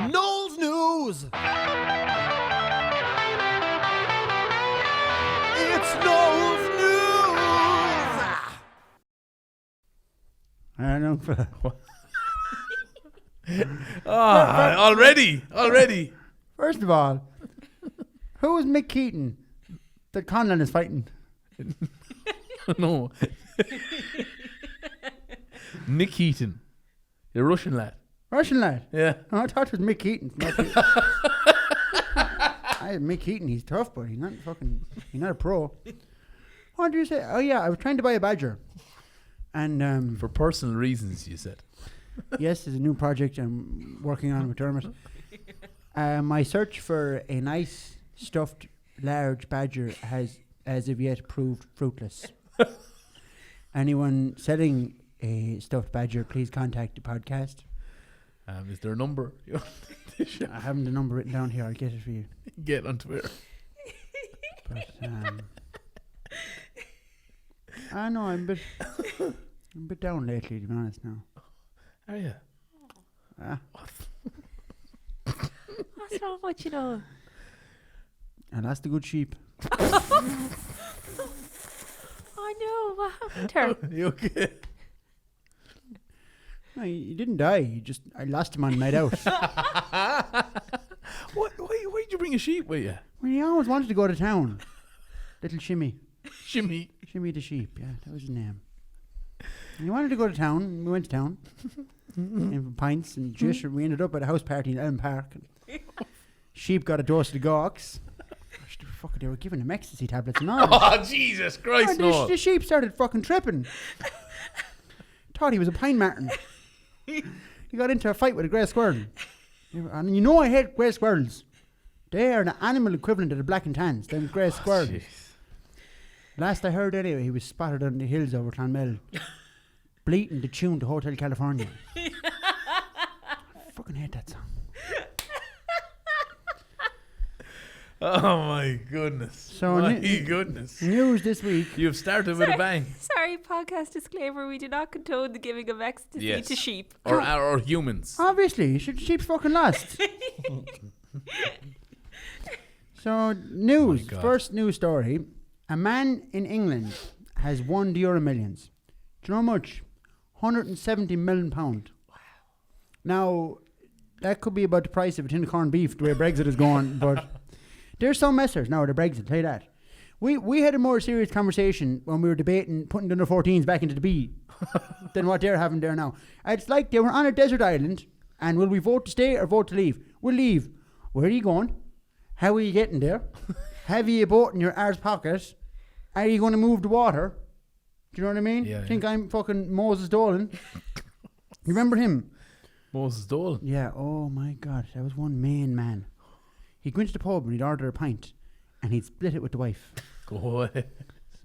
Noel's News. It's Noel's News. I don't know. Already. First of all, who is Mick Keaton that Conlon is fighting? No. Nick Keaton. The Russian lad. Russian lad. Yeah. Oh, I thought it was Mick Keaton. Mick Keaton, he's tough, but he's not a pro. What did you say? Oh yeah, I was trying to buy a badger. And For personal reasons, you said. yes, there's a new project I'm working on with Dermot. My search for a nice stuffed large badger has as of yet proved fruitless. Anyone selling a stuffed badger, please contact the podcast. Is there a number? I haven't the number written down here. I'll get it for you. Get on Twitter. But I know I'm a bit down lately, to be honest. Now. Are you? That's not what you know. I lost a good sheep. I know. What happened to her? You okay? No, he didn't die. I lost him on night out. Why did you bring a sheep with you? Well, he always wanted to go to town. Little Shimmy. Shimmy the sheep, yeah, that was his name. And he wanted to go to town, and we went to town. And for pints and jish, and we ended up at a house party in Elm Park. Sheep got a dose of the gawks. Fuck, they were giving him ecstasy tablets and all. Oh, Jesus Christ, no. The sheep started fucking tripping. Thought he was a pine marten. He got into a fight with a grey squirrel. And you know I hate grey squirrels. They are the animal equivalent of the black and tans, them grey squirrels. Jeez. Last I heard anyway, he was spotted on the hills over Clonmel, bleating the tune to Hotel California. I fucking hate that song. Oh my goodness. So goodness. News this week. You've started with a bang. Sorry, podcast disclaimer. We do not condone the giving of ecstasy to sheep. Or humans. Obviously, sheep's fucking lost. So, news. First news story. A man in England has won the Euromillions. Do you know how much? £170 million. Wow. Now, that could be about the price of a tin of corned beef, the way Brexit is going, but there's some messers now with the Brexit, tell you that. We had a more serious conversation when we were debating putting the under 14s back into the B than what they're having there now. It's like they were on a desert island, and will we vote to stay or vote to leave? We'll leave. Where are you going? How are you getting there? Have you a boat in your arse pocket? Are you going to move the water? Do you know what I mean? Yeah, Think I'm fucking Moses Dolan. You remember him? Moses Dolan. Yeah, oh my God, that was one main man. He'd go into the pub and he'd order a pint and he'd split it with the wife. Go away.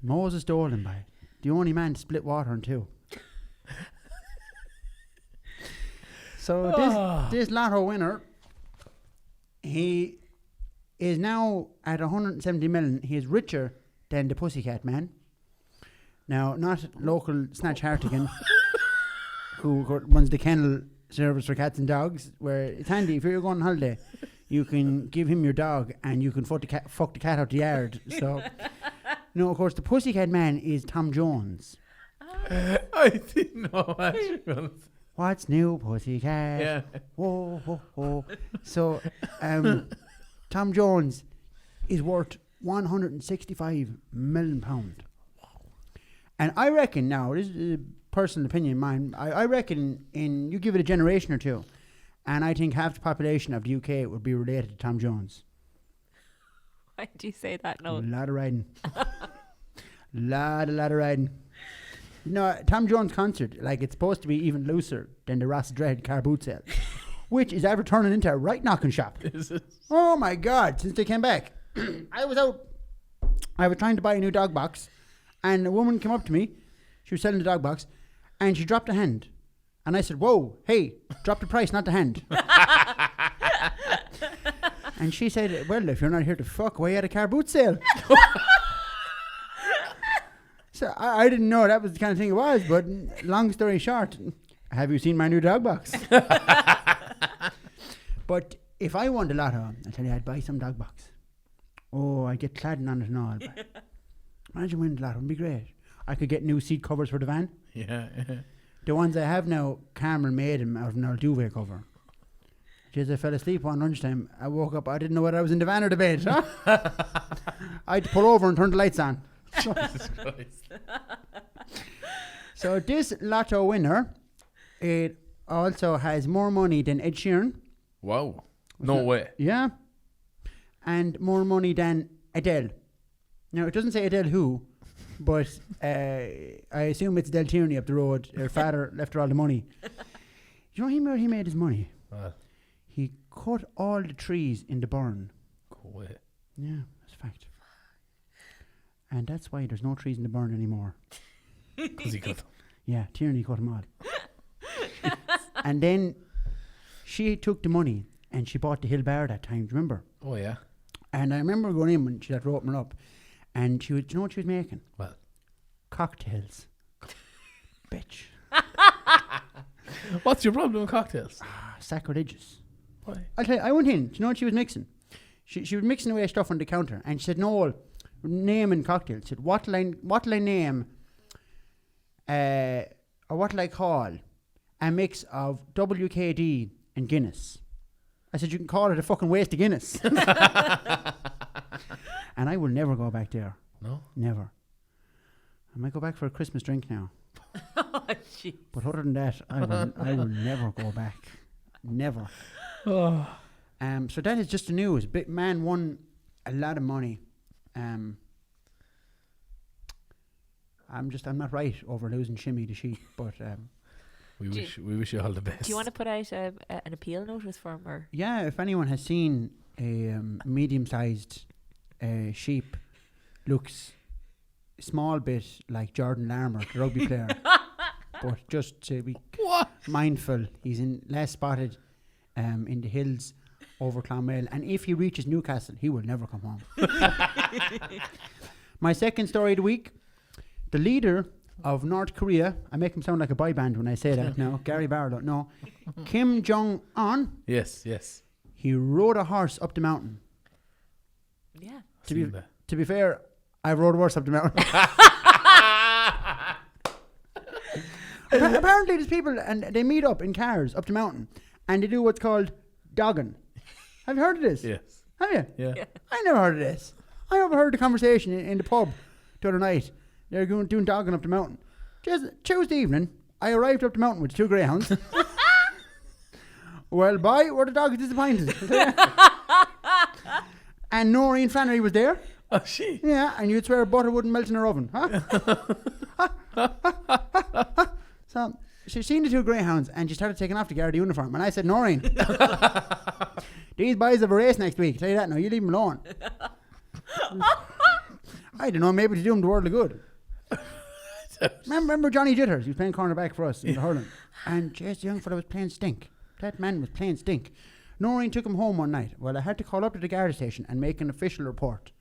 Moses Dolan, by the only man to split water in two. So this lotto winner, he is now at 170 million. He is richer than the Pussycat Man. Now, not local Snatch Hartigan, who runs the kennel service for cats and dogs, where it's handy if you're going on holiday. You can give him your dog and you can fuck the cat out the yard. So, no, of course, the Pussycat Man is Tom Jones. I didn't know that. What's new, Pussycat? Yeah. Whoa, whoa, whoa. So, Tom Jones is worth £165 million. And I reckon now, this is a personal opinion of mine, I reckon you give it a generation or two, and I think half the population of the UK would be related to Tom Jones. Why do you say that, Noel? A lot of riding. lot of riding. No, Tom Jones concert, like, it's supposed to be even looser than the Ross Dredd car boot sale, which is ever turning into a right knocking shop. Is it? Oh my God, since they came back. I was trying to buy a new dog box, and a woman came up to me. She was selling the dog box, and she dropped a hand. And I said, whoa, hey, drop the price, not the hand. And she said, well, if you're not here to fuck, why are you at a car boot sale? So I didn't know that was the kind of thing it was, but long story short, have you seen my new dog box? But if I won the lotto, I tell you, I'd buy some dog box. Oh, I'd get cladding on it and all. But imagine winning the lotto, it'd be great. I could get new seat covers for the van. Yeah. The ones I have now, Carmel made them out of an old duvet cover. Jeez, I fell asleep one lunchtime. I woke up, I didn't know whether I was in the van or the bed. Huh? I had to pull over and turn the lights on. Jesus Christ. So this lotto winner, it also has more money than Ed Sheeran. Wow. No way. Yeah. And more money than Adele. Now, it doesn't say Adele who, but I assume it's Adele Tierney up the road. Her father left her all the money. You know where he made his money? He cut all the trees in the burn. Go away. Yeah, that's a fact. And that's why there's no trees in the burn anymore. Because he cut them. Yeah, Tierney cut them all. And then she took the money and she bought the Hill Bar that time, do you remember? Oh, yeah. And I remember going in when she had to open it up. And she would, do you know what she was making? Well. Cocktails. Bitch. What's your problem with cocktails? Sacrilegious. Why? I'll tell you, I went in. Do you know what she was mixing? She was mixing away stuff on the counter. And she said, Noel, naming cocktails. She said, what'll I name, or what'll I call a mix of WKD and Guinness? I said, you can call it a fucking waste of Guinness. And I will never go back there. No? Never. I might go back for a Christmas drink now. Oh, jeez. But other than that, I will never go back. Never. Oh. So that is just the news. Big man won a lot of money. I'm not right over losing Shimmy the sheep, but We wish you all the best. Do you want to put out an appeal notice for him? Or? yeah, if anyone has seen a medium-sized sheep, looks a small bit like Jordan Larmour, the rugby player, but just to be mindful, he's last spotted in the hills over Clonmel, and if he reaches Newcastle, he will never come home. My second story of the week, the leader of North Korea, I make him sound like a boy band when I say that now, Gary Barlow, no, Kim Jong-un. Yes. He rode a horse up the mountain. Yeah. To be fair, I rode worse up the mountain. Apparently there's people and they meet up in cars up the mountain and they do what's called Doggin. Have you heard of this? Yes. Have you? Yeah. I never heard of this. I overheard the conversation in the pub the other night. They're doing Doggin up the mountain. Just Tuesday evening, I arrived up the mountain with 2 greyhounds. Well, boy, were the dogs disappointed. And Noreen Flannery was there. Oh, she? Yeah, and you'd swear butter wouldn't melt in her oven. Huh? So she seen the 2 greyhounds and she started taking off the Garda uniform. And I said, Noreen, these boys have a race next week. Tell you that now, you leave them alone. I don't know, maybe to do them the world of good. Remember Johnny Jitters? He was playing cornerback for us in the hurling. And just the young fella was playing stink. That man was playing stink. Noreen took him home one night. Well, I had to call up to the Garda station and make an official report.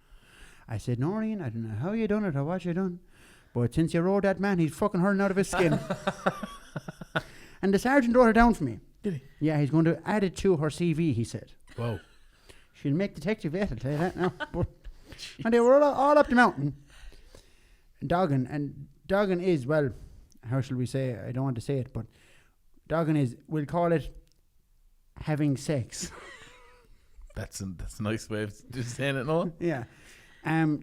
I said, Noreen, I don't know how you done it or what you done, but since you rode that man, he's fucking hurling out of his skin. And the sergeant wrote it down for me. Did he? Yeah, he's going to add it to her CV, he said. Wow. She'll make detective yet, I'll tell you that now. But, and they were all up the mountain. Doggin is, well, how shall we say it? I don't want to say it, but Doggin is, we'll call it having sex. That's a nice way of just saying it, no? Yeah.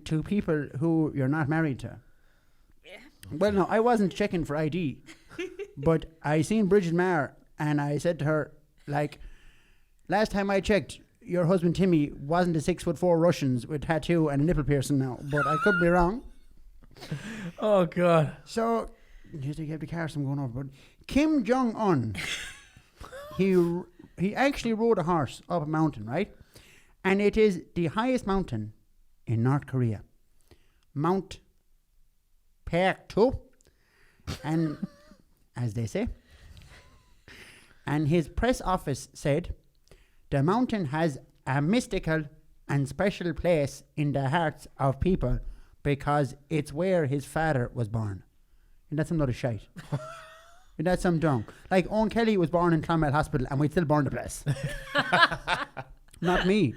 To people who you're not married to. Yeah. Well, no, I wasn't checking for ID, but I seen Bridget Maher and I said to her, like, last time I checked, your husband Timmy wasn't a 6'4" Russian with tattoo and a nipple piercing now, but I could be wrong. Oh, God. So, just to get the car some going over, but Kim Jong-un, he actually rode a horse up a mountain, right? And it is the highest mountain in North Korea. Mount Paektu, and as they say. And his press office said, the mountain has a mystical and special place in the hearts of people because it's where his father was born. And that's another shite. That's some dung. Like, Owen Kelly was born in Clonmel Hospital and we'd still burn the place. Not me.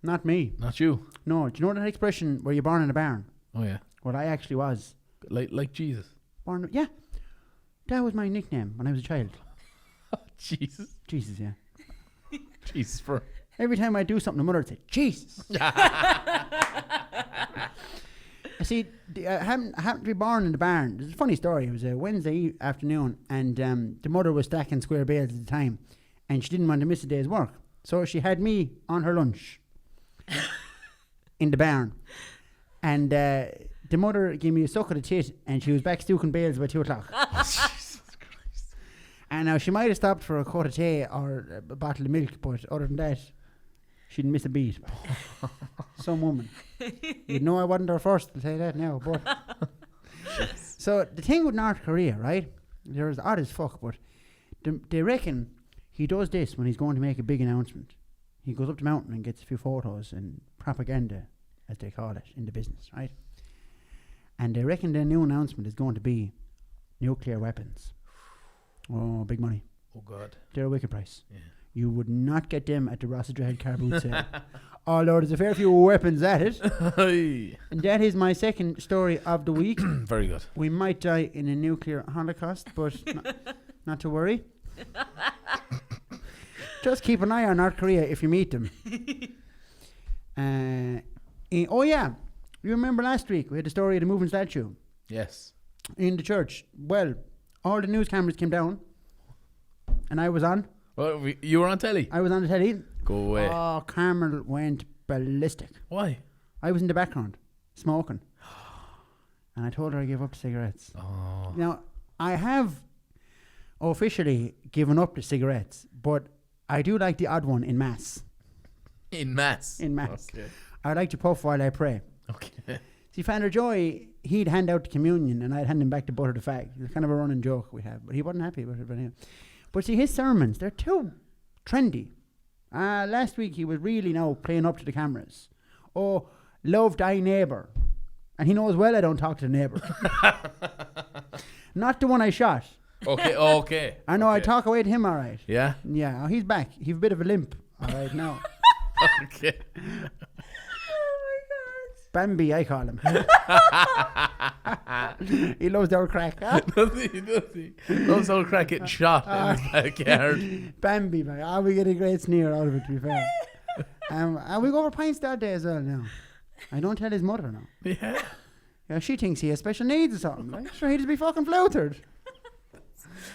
Not me. Not you. No, do you know that expression where you're born in a barn? Oh yeah. Well, I actually was. Like Jesus. Born, yeah. That was my nickname when I was a child. Jesus. Jesus, yeah. Jesus for. Every time I do something, the mother would say, Jesus. I see, I happened to be born in the barn. It's a funny story. It was a Wednesday afternoon, and the mother was stacking square bales at the time, and she didn't want to miss a day's work. So she had me on her lunch in the barn. And the mother gave me a suck of the tit, and she was back stooking bales by 2 o'clock. Jesus Christ. And now she might have stopped for a quart of tea or a bottle of milk, but other than that, she didn't miss a beat. Some woman. You'd know I wasn't her first, I'll tell you that now. But so the thing with North Korea, right? They're as odd as fuck, but they reckon he does this when he's going to make a big announcement. He goes up the mountain and gets a few photos and propaganda, as they call it, in the business, right? And they reckon their new announcement is going to be nuclear weapons. Oh, big money. Oh God. They're a wicked price. Yeah. You would not get them at the Rossiter car boot sale. Although there's a fair few weapons at it. And that is my second story of the week. Very good. We might die in a nuclear holocaust, but not to worry. Just keep an eye on North Korea if you meet them. Oh yeah, you remember last week we had the story of the moving statue Yes. in the church. Well, all the news cameras came down, and I was on. Well, you were on telly. I was on the telly. Go away. Oh, Carmel went ballistic. Why? I was in the background, smoking. And I told her I gave up the cigarettes. Oh. Now, I have officially given up the cigarettes, but I do like the odd one in mass. In mass. In mass. Okay. I like to puff while I pray. Okay. See, Father Joy, he'd hand out the communion and I'd hand him back the butter the fag. It's kind of a running joke we have, but he wasn't happy with it. But anyway. But see, his sermons, they're too trendy. Last week he was really now playing up to the cameras. Oh, love thy neighbour. And he knows well I don't talk to the neighbour. Not the one I shot. Okay. I know I talk away to him all right. Yeah? Yeah, he's back. He's a bit of a limp all right now. Okay. Bambi, I call him. He loves the old crack. Huh? Does he? Loves old crack getting shot in his backyard. Bambi, man. We get a great sneer out of it, to be fair. And we go over pints that day as well now. I don't tell his mother now. Yeah. Yeah, she thinks he has special needs or something. Right? Sure, he'd just be fucking flouted.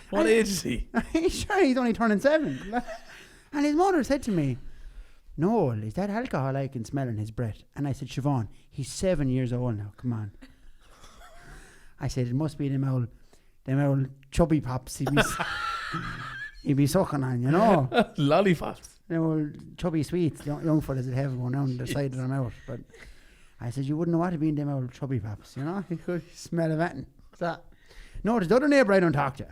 What age is he? Sure, he's only turning 7. And his mother said to me, Noel, is that alcohol I can smell in his breath? And I said, Siobhan, he's 7 years old now. Come on. I said, it must be them old chubby pops he'd be sucking on, you know. Lollipops. Them old chubby sweets, young fellas that have going down the side of their mouth. But I said, you wouldn't know what to be in them old chubby pops, you know. You could smell of that. So, no, there's the other neighbour I don't talk to.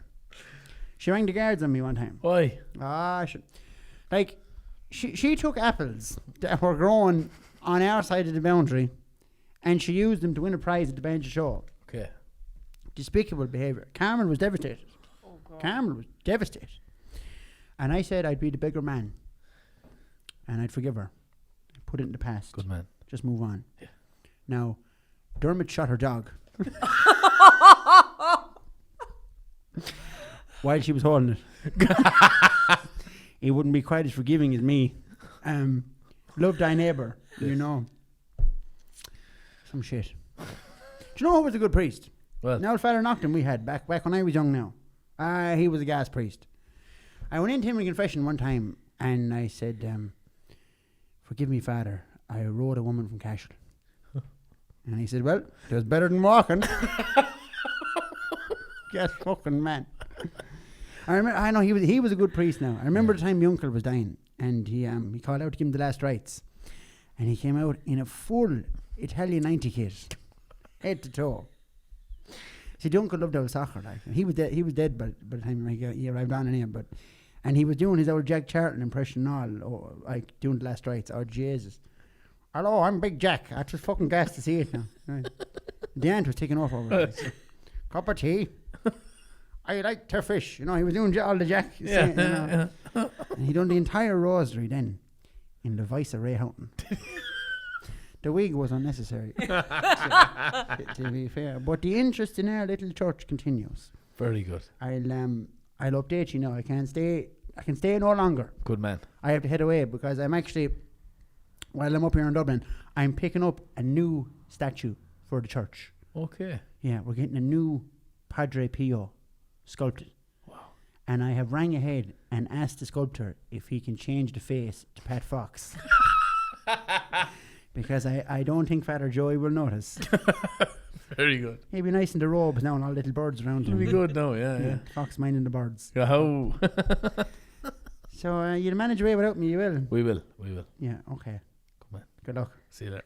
She rang the guards on me one time. Why? She took apples that were growing on our side of the boundary and she used them to win a prize at the bench show. Okay. Despicable behaviour. Carmel was devastated. Oh, God. Carmel was devastated. And I said I'd be the bigger man and I'd forgive her. Put it in the past. Good man. Just move on. Yeah. Now, Dermot shot her dog while she was holding it. He wouldn't be quite as forgiving as me. Love thy neighbour, you know. Some shit. Do you know who was a good priest? Well. Now, Father Nocton we had back when I was young now. He was a gas priest. I went into him in confession one time and I said, forgive me, Father, I rode a woman from Cashel. And he said, well, it was better than walking. Yes, fucking man. I know he was a good priest now. I remember the time my uncle was dying and he called out to give him the last rites. And he came out in a full Italian 90 kit, head to toe. See, the uncle loved old soccer. Like, he was dead by the time he arrived on in him. And he was doing his old Jack Charlton impression and all, like doing the last rites. Oh, Jesus. Hello, I'm Big Jack. I just fucking gassed to see it now. Right. The aunt was taking off over it. Cup of tea. I like to fish. You know, he was doing all the jack. Yeah, saying, you know. And he done the entire rosary then in the voice of Ray Houghton. The wig was unnecessary, to be fair. But the interest in our little church continues. Very good. I'll update you now. I can stay no longer. Good man. I have to head away because I'm actually, while I'm up here in Dublin, I'm picking up a new statue for the church. Okay. Yeah, we're getting a new Padre Pio sculpted. Wow. And I have rang ahead and asked the sculptor if he can change the face to Pat Fox. Because I don't think Father Joey will notice. Very good. He'll be nice in the robes now and all little birds around him. It'll be good now, yeah. Fox minding the birds. Oh. So you'll manage away without me, you will? We will. Yeah, okay. Come on. Good luck. See you there.